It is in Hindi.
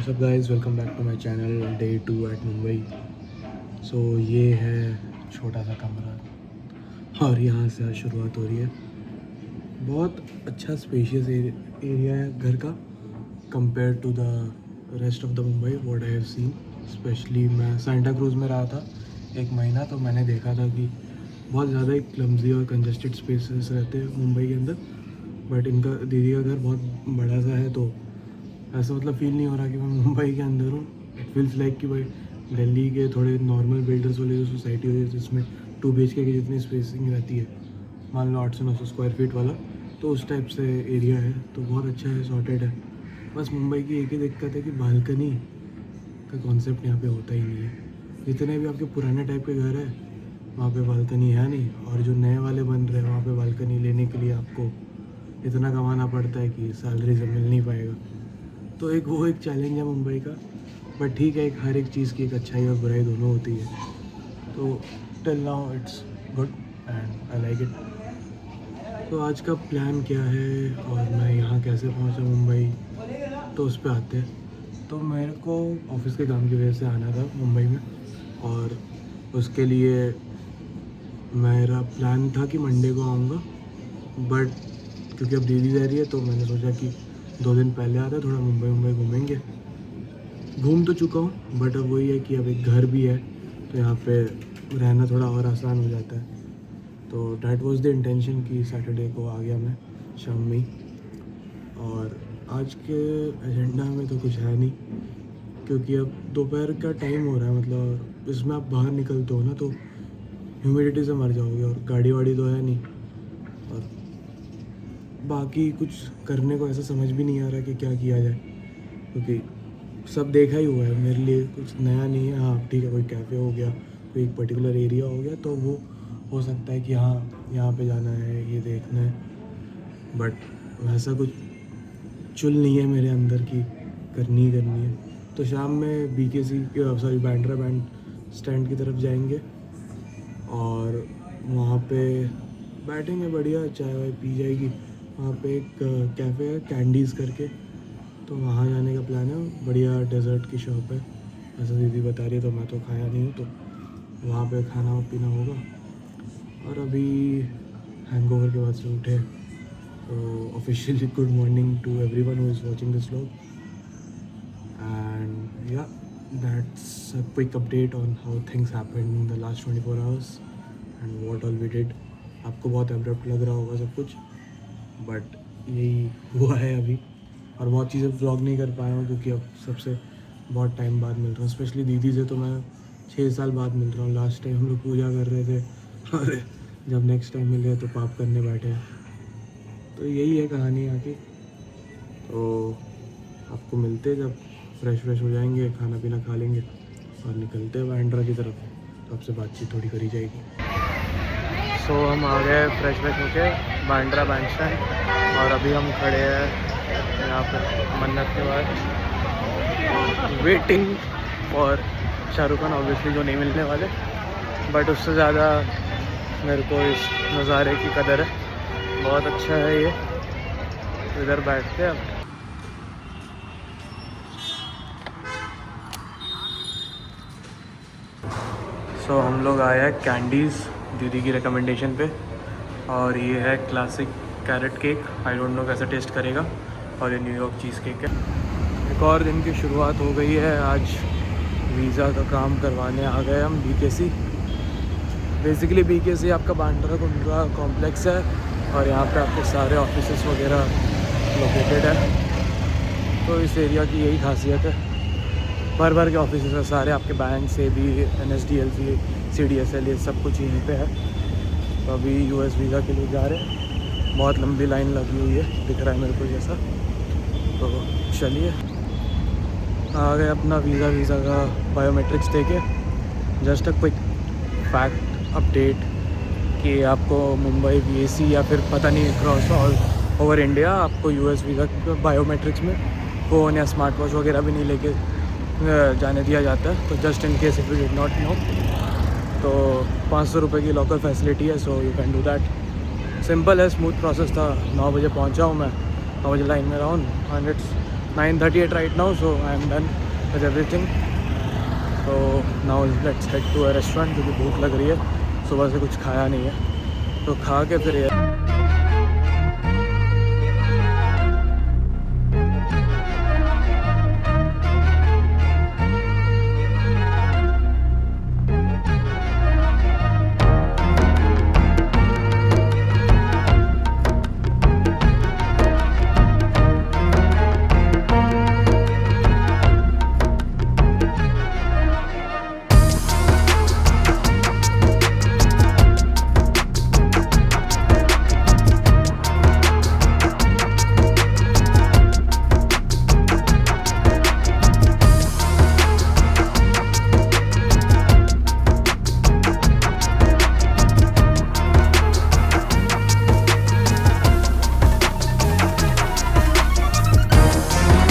What's up guys, welcome back to my channel day 2 at Mumbai. So ये है छोटा सा कमरा और यहाँ से आज शुरुआत हो रही है। बहुत अच्छा स्पेशियस एरिया है घर का compare to the rest of the Mumbai what I have seen. Specially मैं सांता क्रूज में रहा था एक महीना, तो मैंने देखा था कि बहुत ज़्यादा एक क्लम्जी और कंजस्टेड स्पेसेस रहते हैं मुंबई के अंदर। बट इनका दीदी का घर बहुत बड़ा सा है, तो ऐसा मतलब फ़ील नहीं हो रहा कि मैं मुंबई के अंदर हूँ। इट फील्स लाइक कि भाई दिल्ली के थोड़े नॉर्मल बिल्डर्स वाली जो सोसाइटी होती है जिसमें 2 BHK की जितनी स्पेसिंग रहती है, मान लो 800-900 स्क्वायर फीट वाला, तो उस टाइप से एरिया है। तो बहुत अच्छा है, सॉर्टेड है। बस मुंबई की एक ही दिक्कत है कि बालकनी का कॉन्सेप्ट यहाँ पे होता ही नहीं है। जितने भी आपके पुराने टाइप के घर है वहाँ पे बालकनी है नहीं, और जो नए वाले बन रहे हैं वहाँ पे बालकनी लेने के लिए आपको इतना कमाना पड़ता है कि सैलरी से मिल नहीं पाएगा। तो एक चैलेंज है मुंबई का। बट ठीक है, हर एक चीज़ की एक अच्छाई और बुराई दोनों होती है। तो till now it's good and I like it. तो आज का प्लान क्या है और मैं यहाँ कैसे पहुँचा मुंबई, तो उस पर आते हैं। तो मेरे को ऑफिस के काम की वजह से आना था मुंबई में, और उसके लिए मेरा प्लान था कि मंडे को आऊँगा। बट क्योंकि अब दीदी जा रही है तो मैंने सोचा कि 2 दिन पहले आता है, थोड़ा मुंबई घूमेंगे। घूम तो चुका हूँ बट अब वही है कि अब एक घर भी है तो यहाँ पे रहना थोड़ा और आसान हो जाता है। तो डैट वाज द इंटेंशन कि सैटरडे को आ गया मैं शाम में ही। और आज के एजेंडा में तो कुछ है नहीं, क्योंकि अब दोपहर का टाइम हो रहा है। मतलब इसमें आप बाहर निकलते हो ना तो ह्यूमिडिटी से मर जाओगे, और गाड़ी वाड़ी तो है नहीं, और बाकी कुछ करने को ऐसा समझ भी नहीं आ रहा कि क्या किया जाए, क्योंकि सब देखा ही हुआ है। मेरे लिए कुछ नया नहीं है। हाँ ठीक है, कोई कैफ़े हो गया, कोई एक पर्टिकुलर एरिया हो गया, तो वो हो सकता है कि हाँ यहाँ पे जाना है, ये देखना है। बट वैसा कुछ चुल नहीं है मेरे अंदर की करनी ही करनी है। तो शाम में बांद्रा बैंड स्टैंड की तरफ जाएंगे और वहाँ पे बैठेंगे, बढ़िया चाय वाय पी जाएगी। वहाँ पे एक कैफ़े है कैंडीज़ करके, तो वहाँ जाने का प्लान है। बढ़िया डेज़र्ट की शॉप है ऐसा दीदी बता रही है, तो मैं तो खाया नहीं हूँ, तो वहाँ पे खाना पीना होगा। और अभी हैंगओवर के बाद से उठे, तो officially good morning to everyone who is watching this vlog. And yeah that's a quick update on how things happened in the last 24 hours and what all we did. आपको बहुत एब्रप्ट लग रहा होगा सब कुछ, बट यही हुआ है अभी। और बहुत चीज़ें व्लॉग नहीं कर पाया हूँ क्योंकि अब सबसे बहुत टाइम बाद मिल रहा हूँ। स्पेशली दीदी से तो मैं 6 साल बाद मिल रहा हूँ। लास्ट टाइम हम लोग पूजा कर रहे थे और जब नेक्स्ट टाइम मिले तो पाप करने बैठे हैं। तो यही है कहानी यहाँ की। तो आपको मिलते जब फ्रेश हो जाएंगे, खाना पीना खा लेंगे और निकलते हैं बांद्रा की तरफ, तो आपसे बातचीत थोड़ी करी जाएगी। सो हम आ गए फ्रेश होके बांद्रा बैंड स्टैंड, और अभी हम खड़े हैं यहाँ पर मन्नत के बाद, waiting for Shahrukh Khan obviously, जो नहीं मिलने वाले। बट उससे ज़्यादा मेरे को इस नज़ारे की कदर है। बहुत अच्छा है ये। इधर बैठते हैं अब। सो हम लोग आए हैं कैंडीज़ दीदी की रिकमेंडेशन पे, और ये है classic carrot cake. I don't know कैसा टेस्ट करेगा। और ये न्यूयॉर्क चीज़ केक है। एक और दिन की शुरुआत हो गई है। आज वीज़ा का काम करवाने आ गए हम BKC। बेसिकली BKC आपका बांद्रा कुंद्रा कॉम्प्लेक्स है, और यहाँ पे आपके सारे ऑफिसेस वगैरह लोकेटेड है। तो इस एरिया की यही खासियत है, भर के ऑफिसेस है सारे आपके, बैंक से भी, NSDL, CDSL, ये सब कुछ यहीं पे है। तो अभी US वीज़ा के लिए जा रहे हैं। बहुत लंबी लाइन लगी हुई है, दिख रहा है मेरे को जैसा। तो चलिए, आ गए अपना वीज़ा का बायोमेट्रिक्स देके। Just a quick fact update कि आपको मुंबई BAC या फिर पता नहीं क्रॉस ऑल ओवर इंडिया आपको US वीज़ा बायोमेट्रिक्स में फ़ोन या स्मार्ट वॉच वगैरह भी नहीं लेके जाने दिया जाता है। तो just in case if you did not know, तो 500 रुपये की लॉकर फैसिलिटी है। So you can do that. Simple है, स्मूथ प्रोसेस था। 9 बजे पहुंचा हूँ मैं, 9 बजे लाइन में रहा हूँ, and it's 9:38 right now, so I am done with everything. So now let's head to a restaurant क्योंकि भूख लग रही है, सुबह से कुछ खाया नहीं है, तो खा के फिर